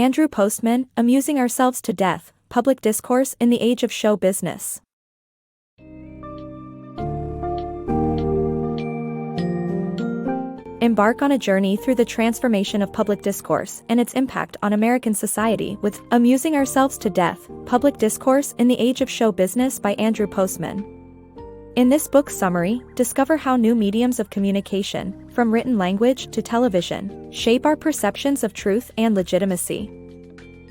Andrew Postman, Amusing Ourselves to Death, Public Discourse in the Age of Show Business. Embark on a journey through the transformation of public discourse and its impact on American society with Amusing Ourselves to Death, Public Discourse in the Age of Show Business by Andrew Postman. In this book summary, discover how new mediums of communication, from written language to television, shape our perceptions of truth and legitimacy.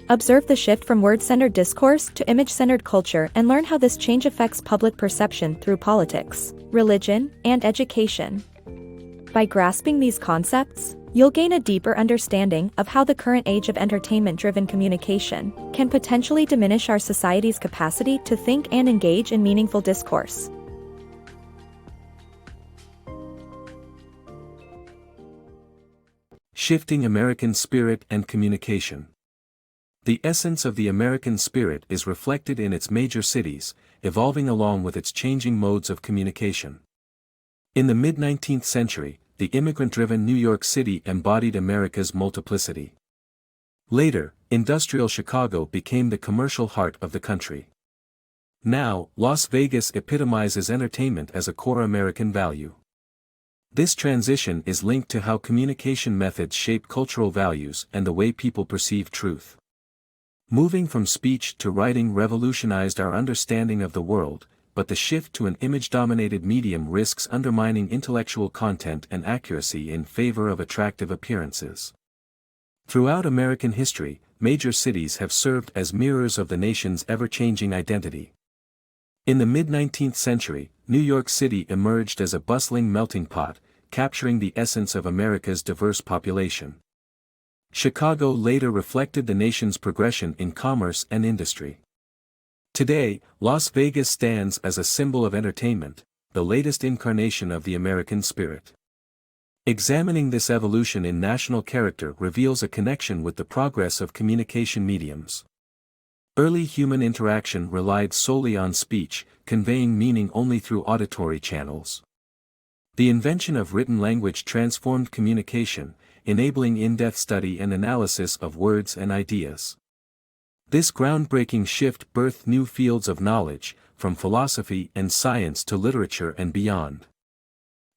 Observe the shift from word-centered discourse to image-centered culture and learn how this change affects public perception through politics, religion, and education. By grasping these concepts, you'll gain a deeper understanding of how the current age of entertainment-driven communication can potentially diminish our society's capacity to think and engage in meaningful discourse. Shifting American Spirit and Communication. The essence of the American spirit is reflected in its major cities, evolving along with its changing modes of communication. In the mid-19th century, the immigrant-driven New York City embodied America's multiplicity. Later, industrial Chicago became the commercial heart of the country. Now, Las Vegas epitomizes entertainment as a core American value. This transition is linked to how communication methods shape cultural values and the way people perceive truth. Moving from speech to writing revolutionized our understanding of the world, but the shift to an image-dominated medium risks undermining intellectual content and accuracy in favor of attractive appearances. Throughout American history, major cities have served as mirrors of the nation's ever-changing identity. In the mid-19th century, New York City emerged as a bustling melting pot, capturing the essence of America's diverse population. Chicago later reflected the nation's progression in commerce and industry. Today, Las Vegas stands as a symbol of entertainment, the latest incarnation of the American spirit. Examining this evolution in national character reveals a connection with the progress of communication mediums. Early human interaction relied solely on speech, conveying meaning only through auditory channels. The invention of written language transformed communication, enabling in-depth study and analysis of words and ideas. This groundbreaking shift birthed new fields of knowledge, from philosophy and science to literature and beyond.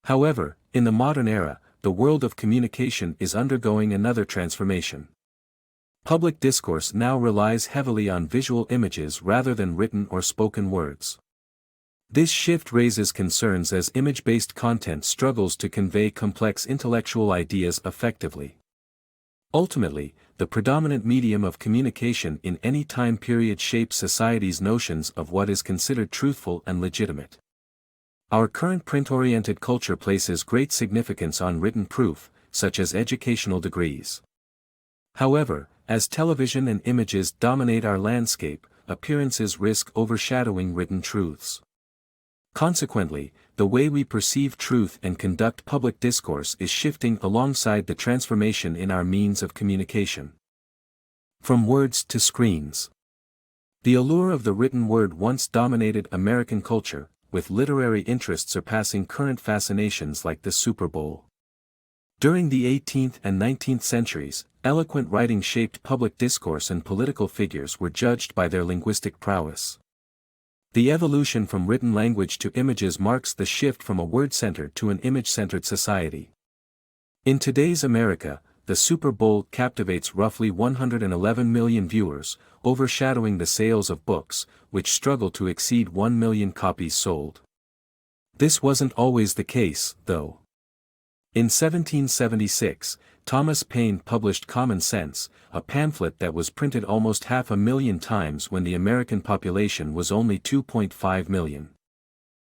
However, in the modern era, the world of communication is undergoing another transformation. Public discourse now relies heavily on visual images rather than written or spoken words. This shift raises concerns as image-based content struggles to convey complex intellectual ideas effectively. Ultimately, the predominant medium of communication in any time period shapes society's notions of what is considered truthful and legitimate. Our current print-oriented culture places great significance on written proof, such as educational degrees. However, as television and images dominate our landscape, appearances risk overshadowing written truths. Consequently, the way we perceive truth and conduct public discourse is shifting alongside the transformation in our means of communication. From words to screens. The allure of the written word once dominated American culture, with literary interest surpassing current fascinations like the Super Bowl. During the 18th and 19th centuries, eloquent writing shaped public discourse and political figures were judged by their linguistic prowess. The evolution from written language to images marks the shift from a word-centered to an image-centered society. In today's America, the Super Bowl captivates roughly 111 million viewers, overshadowing the sales of books, which struggle to exceed 1 million copies sold. This wasn't always the case, though. In 1776, Thomas Paine published Common Sense, a pamphlet that was printed almost 500,000 times when the American population was only 2.5 million.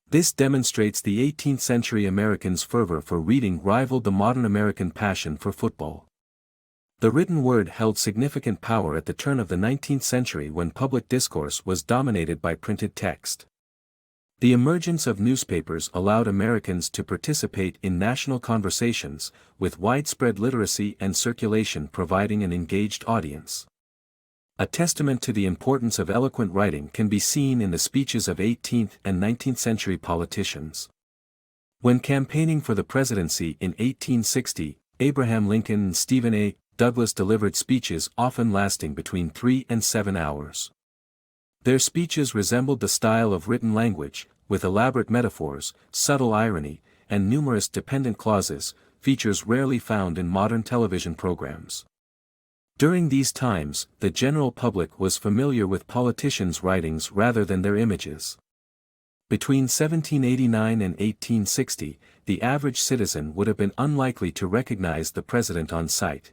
This demonstrates the 18th-century Americans' fervor for reading rivaled the modern American passion for football. The written word held significant power at the turn of the 19th century when public discourse was dominated by printed text. The emergence of newspapers allowed Americans to participate in national conversations, with widespread literacy and circulation providing an engaged audience. A testament to the importance of eloquent writing can be seen in the speeches of 18th and 19th century politicians. When campaigning for the presidency in 1860, Abraham Lincoln and Stephen A. Douglas delivered speeches often lasting between 3 and 7 hours. Their speeches resembled the style of written language, with elaborate metaphors, subtle irony, and numerous dependent clauses, features rarely found in modern television programs. During these times, the general public was familiar with politicians' writings rather than their images. Between 1789 and 1860, the average citizen would have been unlikely to recognize the president on sight.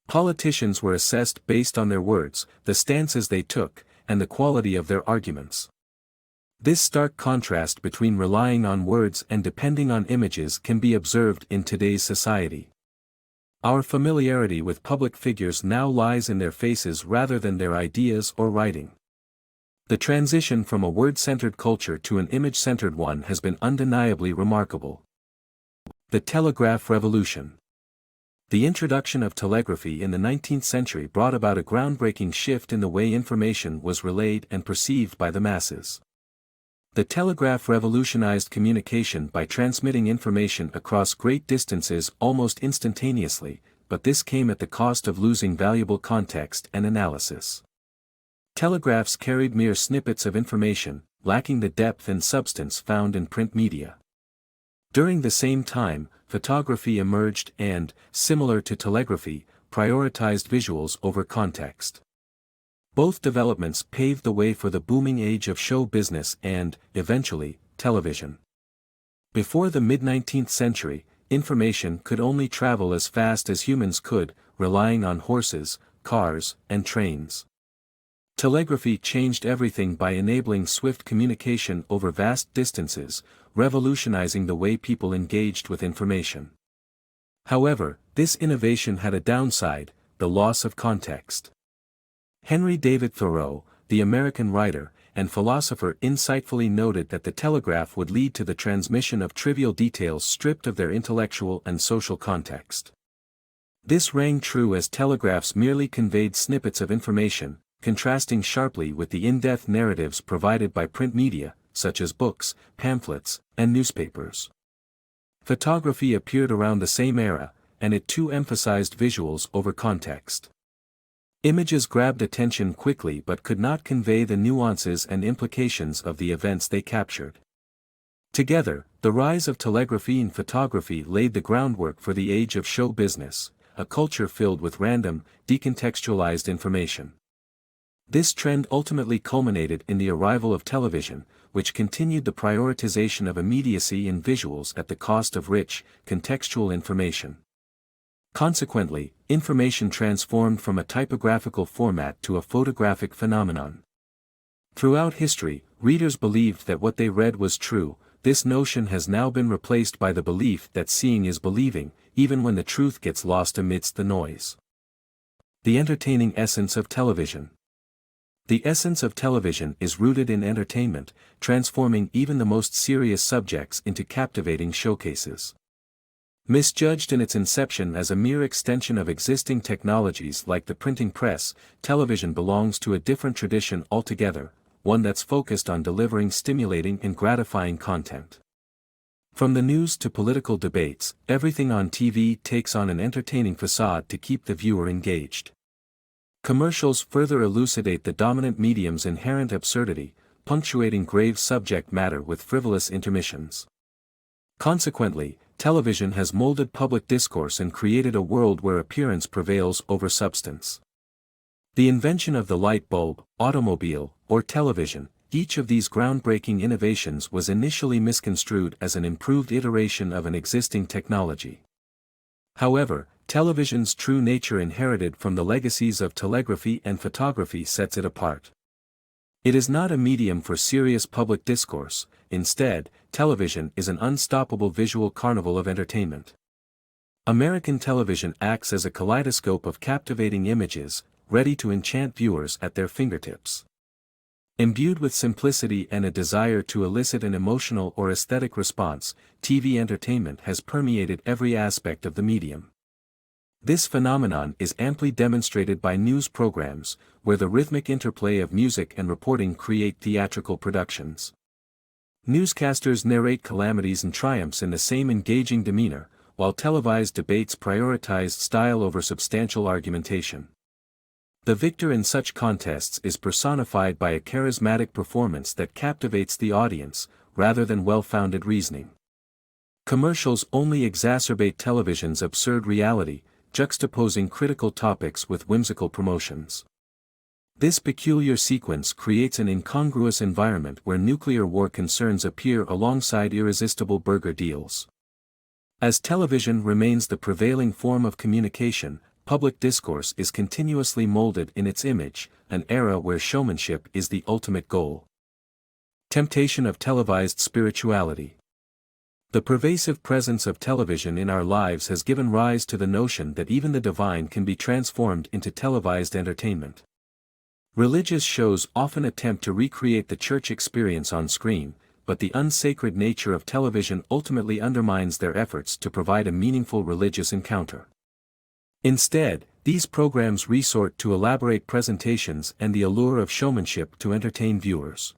Politicians were assessed based on their words, the stances they took, and the quality of their arguments. This stark contrast between relying on words and depending on images can be observed in today's society. Our familiarity with public figures now lies in their faces rather than their ideas or writing. The transition from a word-centered culture to an image-centered one has been undeniably remarkable. The Telegraph Revolution. The introduction of telegraphy in the 19th century brought about a groundbreaking shift in the way information was relayed and perceived by the masses. The telegraph revolutionized communication by transmitting information across great distances almost instantaneously, but this came at the cost of losing valuable context and analysis. Telegraphs carried mere snippets of information, lacking the depth and substance found in print media. During the same time, photography emerged and, similar to telegraphy, prioritized visuals over context. Both developments paved the way for the booming age of show business and, eventually, television. Before the mid-19th century, information could only travel as fast as humans could, relying on horses, cars, and trains. Telegraphy changed everything by enabling swift communication over vast distances, revolutionizing the way people engaged with information. However, this innovation had a downside, the loss of context. Henry David Thoreau, the American writer and philosopher, insightfully noted that the telegraph would lead to the transmission of trivial details stripped of their intellectual and social context. This rang true as telegraphs merely conveyed snippets of information, contrasting sharply with the in-depth narratives provided by print media, such as books, pamphlets, and newspapers. Photography appeared around the same era, and it too emphasized visuals over context. Images grabbed attention quickly but could not convey the nuances and implications of the events they captured. Together, the rise of telegraphy and photography laid the groundwork for the age of show business, a culture filled with random, decontextualized information. This trend ultimately culminated in the arrival of television, which continued the prioritization of immediacy in visuals at the cost of rich, contextual information. Consequently, information transformed from a typographical format to a photographic phenomenon. Throughout history, readers believed that what they read was true. This notion has now been replaced by the belief that seeing is believing, even when the truth gets lost amidst the noise. The entertaining essence of television. The essence of television is rooted in entertainment, transforming even the most serious subjects into captivating showcases. Misjudged in its inception as a mere extension of existing technologies like the printing press, television belongs to a different tradition altogether, one that's focused on delivering stimulating and gratifying content. From the news to political debates, everything on TV takes on an entertaining facade to keep the viewer engaged. Commercials further elucidate the dominant medium's inherent absurdity, punctuating grave subject matter with frivolous intermissions. Consequently, television has molded public discourse and created a world where appearance prevails over substance. The invention of the light bulb, automobile, or television, each of these groundbreaking innovations was initially misconstrued as an improved iteration of an existing technology. However, television's true nature inherited from the legacies of telegraphy and photography sets it apart. It is not a medium for serious public discourse. Instead, television is an unstoppable visual carnival of entertainment. American television acts as a kaleidoscope of captivating images, ready to enchant viewers at their fingertips. Imbued with simplicity and a desire to elicit an emotional or aesthetic response, TV entertainment has permeated every aspect of the medium. This phenomenon is amply demonstrated by news programs, where the rhythmic interplay of music and reporting create theatrical productions. Newscasters narrate calamities and triumphs in the same engaging demeanor, while televised debates prioritized style over substantial argumentation. The victor in such contests is personified by a charismatic performance that captivates the audience, rather than well-founded reasoning. Commercials only exacerbate television's absurd reality, juxtaposing critical topics with whimsical promotions. This peculiar sequence creates an incongruous environment where nuclear war concerns appear alongside irresistible burger deals. As television remains the prevailing form of communication, public discourse is continuously molded in its image, an era where showmanship is the ultimate goal. Temptation of televised spirituality. The pervasive presence of television in our lives has given rise to the notion that even the divine can be transformed into televised entertainment. Religious shows often attempt to recreate the church experience on screen, but the unsacred nature of television ultimately undermines their efforts to provide a meaningful religious encounter. Instead, these programs resort to elaborate presentations and the allure of showmanship to entertain viewers.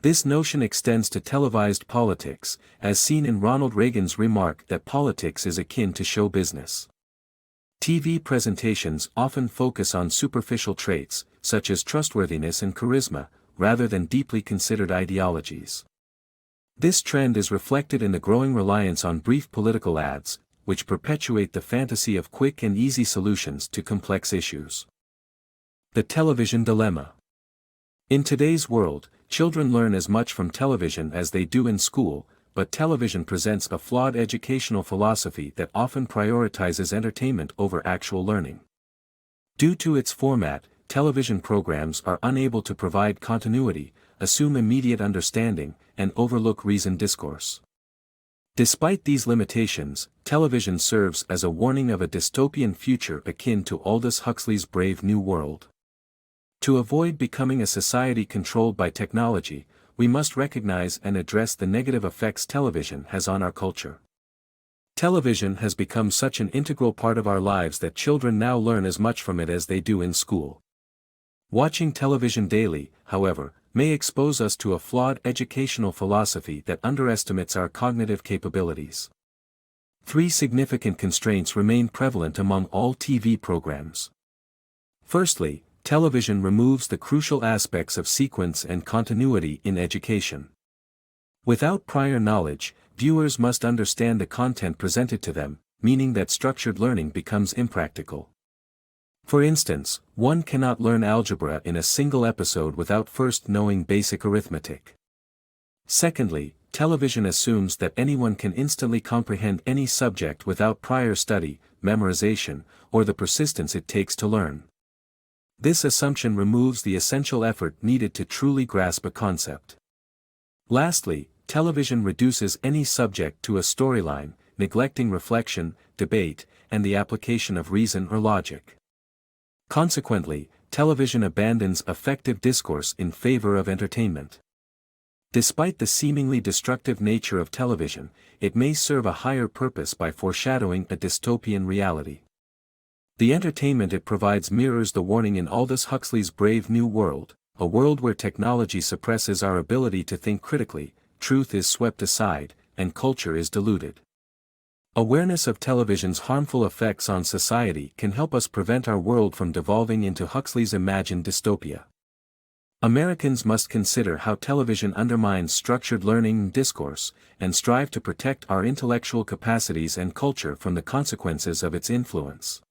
This notion extends to televised politics, as seen in Ronald Reagan's remark that politics is akin to show business. TV presentations often focus on superficial traits, such as trustworthiness and charisma, rather than deeply considered ideologies. This trend is reflected in the growing reliance on brief political ads, which perpetuate the fantasy of quick and easy solutions to complex issues. The television dilemma. In today's world, children learn as much from television as they do in school, but television presents a flawed educational philosophy that often prioritizes entertainment over actual learning. Due to its format, television programs are unable to provide continuity, assume immediate understanding, and overlook reasoned discourse. Despite these limitations, television serves as a warning of a dystopian future akin to Aldous Huxley's Brave New World. To avoid becoming a society controlled by technology, we must recognize and address the negative effects television has on our culture. Television has become such an integral part of our lives that children now learn as much from it as they do in school. Watching television daily, however, may expose us to a flawed educational philosophy that underestimates our cognitive capabilities. 3 significant constraints remain prevalent among all TV programs. Firstly, television removes the crucial aspects of sequence and continuity in education. Without prior knowledge, viewers must understand the content presented to them, meaning that structured learning becomes impractical. For instance, one cannot learn algebra in a single episode without first knowing basic arithmetic. Secondly, television assumes that anyone can instantly comprehend any subject without prior study, memorization, or the persistence it takes to learn. This assumption removes the essential effort needed to truly grasp a concept. Lastly, television reduces any subject to a storyline, neglecting reflection, debate, and the application of reason or logic. Consequently, television abandons effective discourse in favor of entertainment. Despite the seemingly destructive nature of television, it may serve a higher purpose by foreshadowing a dystopian reality. The entertainment it provides mirrors the warning in Aldous Huxley's Brave New World, a world where technology suppresses our ability to think critically, truth is swept aside, and culture is diluted. Awareness of television's harmful effects on society can help us prevent our world from devolving into Huxley's imagined dystopia. Americans must consider how television undermines structured learning and discourse, and strive to protect our intellectual capacities and culture from the consequences of its influence.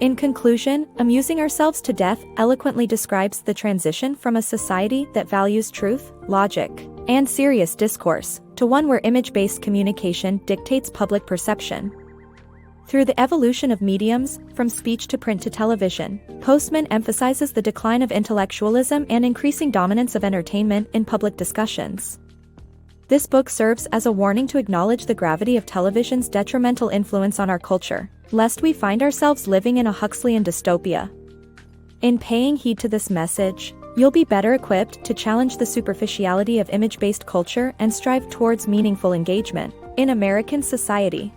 In conclusion, Amusing Ourselves to Death eloquently describes the transition from a society that values truth, logic, and serious discourse, to one where image-based communication dictates public perception. Through the evolution of mediums, from speech to print to television, Postman emphasizes the decline of intellectualism and increasing dominance of entertainment in public discussions. This book serves as a warning to acknowledge the gravity of television's detrimental influence on our culture, lest we find ourselves living in a Huxleyan dystopia. In paying heed to this message, you'll be better equipped to challenge the superficiality of image-based culture and strive towards meaningful engagement in American society.